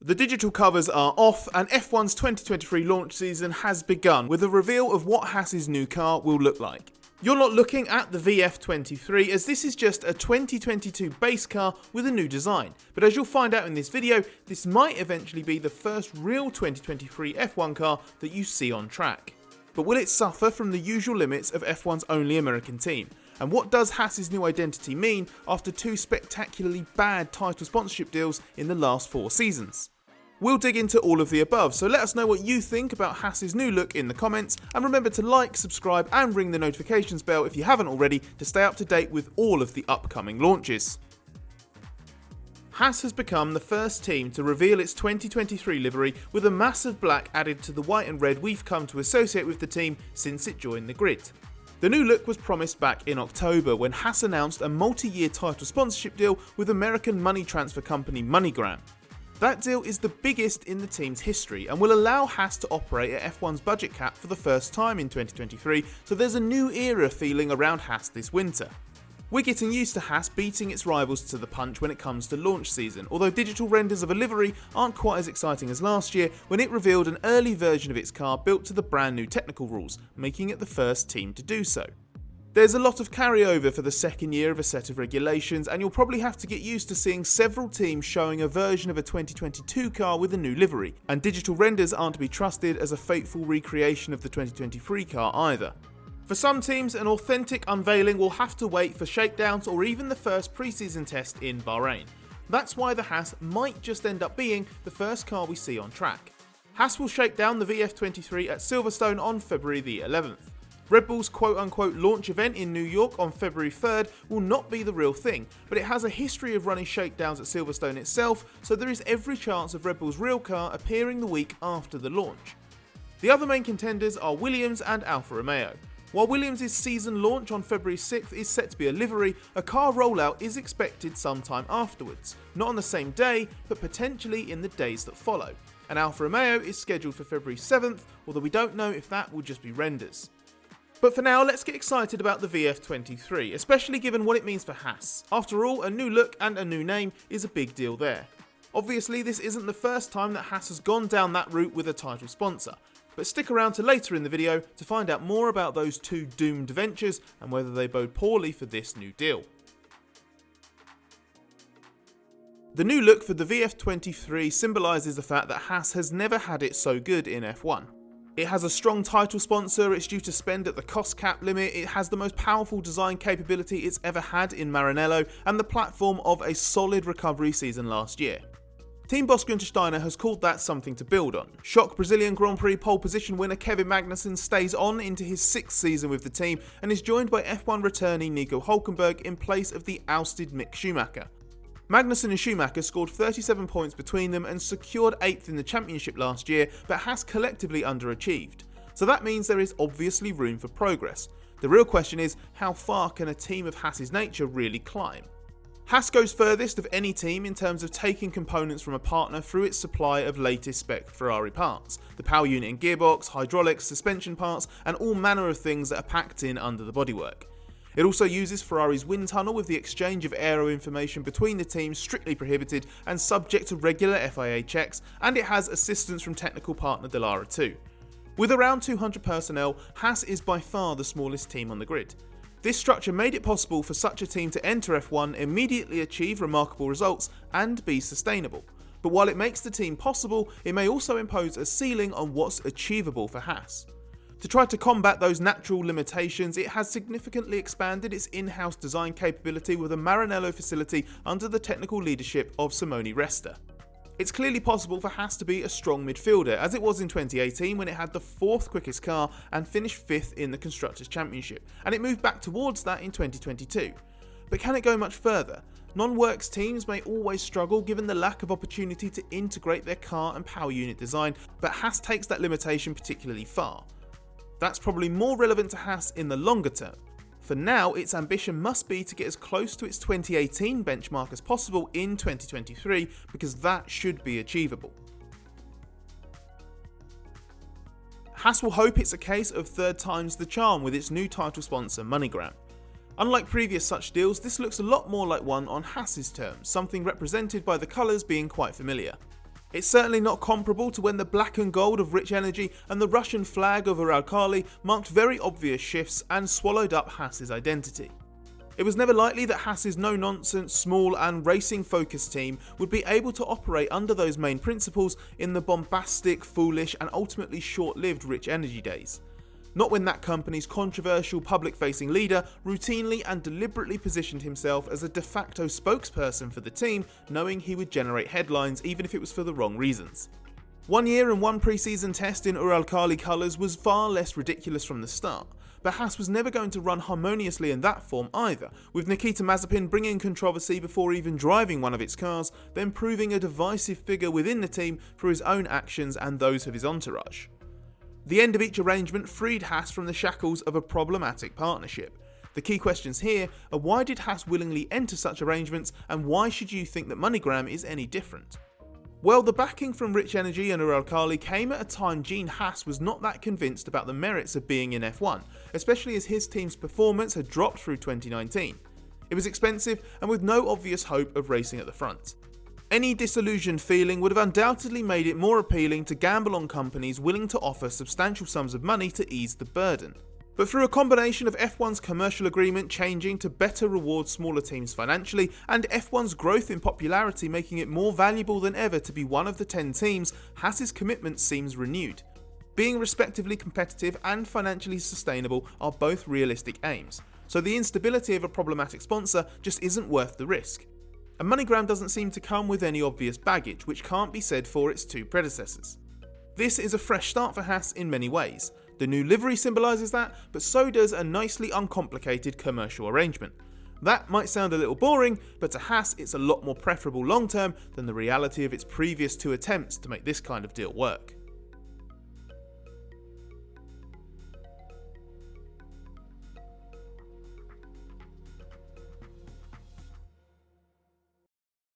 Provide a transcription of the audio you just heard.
The digital covers are off and F1's 2023 launch season has begun with a reveal of what Haas's new car will look like. You're not looking at the VF23 as this is just a 2022 base car with a new design, but as you'll find out in this video, this might eventually be the first real 2023 F1 car that you see on track. But will it suffer from the usual limits of F1's only American team? And what does Haas's new identity mean after two spectacularly bad title sponsorship deals in the last 4 seasons? We'll dig into all of the above, so let us know what you think about Haas's new look in the comments, and remember to like, subscribe and ring the notifications bell if you haven't already to stay up to date with all of the upcoming launches. Haas has become the first team to reveal its 2023 livery with a massive black added to the white and red we've come to associate with the team since it joined the grid. The new look was promised back in October when Haas announced a multi-year title sponsorship deal with American money transfer company MoneyGram. That deal is the biggest in the team's history and will allow Haas to operate at F1's budget cap for the first time in 2023, so there's a new era feeling around Haas this winter. We're getting used to Haas beating its rivals to the punch when it comes to launch season, although digital renders of a livery aren't quite as exciting as last year when it revealed an early version of its car built to the brand new technical rules, making it the first team to do so. There's a lot of carryover for the second year of a set of regulations, and you'll probably have to get used to seeing several teams showing a version of a 2022 car with a new livery, and digital renders aren't to be trusted as a faithful recreation of the 2023 car either. For some teams, an authentic unveiling will have to wait for shakedowns or even the first pre-season test in Bahrain. That's why the Haas might just end up being the first car we see on track. Haas will shake down the VF23 at Silverstone on February the 11th. Red Bull's quote-unquote launch event in New York on February 3rd will not be the real thing, but it has a history of running shakedowns at Silverstone itself, so there is every chance of Red Bull's real car appearing the week after the launch. The other main contenders are Williams and Alfa Romeo. While Williams' season launch on February 6th is set to be a livery, a car rollout is expected sometime afterwards, not on the same day, but potentially in the days that follow. And Alfa Romeo is scheduled for February 7th, although we don't know if that will just be renders. But for now, let's get excited about the VF23, especially given what it means for Haas. After all, a new look and a new name is a big deal there. Obviously, this isn't the first time that Haas has gone down that route with a title sponsor, but stick around to later in the video to find out more about those two doomed ventures and whether they bode poorly for this new deal. The new look for the VF23 symbolises the fact that Haas has never had it so good in F1. It has a strong title sponsor, it's due to spend at the cost cap limit, it has the most powerful design capability it's ever had in Maranello, and the platform of a solid recovery season last year. Team boss Günther Steiner has called that something to build on. Shock Brazilian Grand Prix pole position winner Kevin Magnussen stays on into his 6th season with the team and is joined by F1 returnee Nico Hülkenberg in place of the ousted Mick Schumacher. Magnussen and Schumacher scored 37 points between them and secured 8th in the championship last year, but Haas collectively underachieved. So that means there is obviously room for progress. The real question is, how far can a team of Haas's nature really climb? Haas goes furthest of any team in terms of taking components from a partner through its supply of latest spec Ferrari parts, the power unit and gearbox, hydraulics, suspension parts, and all manner of things that are packed in under the bodywork. It also uses Ferrari's wind tunnel with the exchange of aero information between the teams strictly prohibited and subject to regular FIA checks, and it has assistance from technical partner Dallara too. With around 200 personnel, Haas is by far the smallest team on the grid. This structure made it possible for such a team to enter F1, immediately achieve remarkable results, and be sustainable. But while it makes the team possible, it may also impose a ceiling on what's achievable for Haas. To try to combat those natural limitations, it has significantly expanded its in-house design capability with a Maranello facility under the technical leadership of Simone Resta. It's clearly possible for Haas to be a strong midfielder, as it was in 2018 when it had the 4th quickest car and finished 5th in the Constructors' Championship, and it moved back towards that in 2022. But can it go much further? Non-works teams may always struggle given the lack of opportunity to integrate their car and power unit design, but Haas takes that limitation particularly far. That's probably more relevant to Haas in the longer term. For now, its ambition must be to get as close to its 2018 benchmark as possible in 2023, because that should be achievable. Haas will hope it's a case of third time's the charm with its new title sponsor MoneyGram. Unlike previous such deals, this looks a lot more like one on Haas's terms, something represented by the colours being quite familiar. It's certainly not comparable to when the black and gold of Rich Energy and the Russian flag of Uralkali marked very obvious shifts and swallowed up Haas's identity. It was never likely that Haas's no-nonsense, small and racing-focused team would be able to operate under those main principles in the bombastic, foolish and ultimately short-lived Rich Energy days. Not when that company's controversial public-facing leader routinely and deliberately positioned himself as a de facto spokesperson for the team, knowing he would generate headlines even if it was for the wrong reasons. 1 year and 1 pre-season test in Uralkali colours was far less ridiculous from the start, but Haas was never going to run harmoniously in that form either, with Nikita Mazepin bringing controversy before even driving one of its cars, then proving a divisive figure within the team for his own actions and those of his entourage. The end of each arrangement freed Haas from the shackles of a problematic partnership. The key questions here are, why did Haas willingly enter such arrangements, and why should you think that MoneyGram is any different? Well, the backing from Rich Energy and Uralkali came at a time Gene Haas was not that convinced about the merits of being in F1, especially as his team's performance had dropped through 2019. It was expensive and with no obvious hope of racing at the front. Any disillusioned feeling would have undoubtedly made it more appealing to gamble on companies willing to offer substantial sums of money to ease the burden. But through a combination of F1's commercial agreement changing to better reward smaller teams financially, and F1's growth in popularity making it more valuable than ever to be one of the 10 teams, Haas's commitment seems renewed. Being respectively competitive and financially sustainable are both realistic aims, so the instability of a problematic sponsor just isn't worth the risk. And MoneyGram doesn't seem to come with any obvious baggage, which can't be said for its 2 predecessors. This is a fresh start for Haas in many ways. The new livery symbolises that, but so does a nicely uncomplicated commercial arrangement. That might sound a little boring, but to Haas it's a lot more preferable long term than the reality of its previous 2 attempts to make this kind of deal work.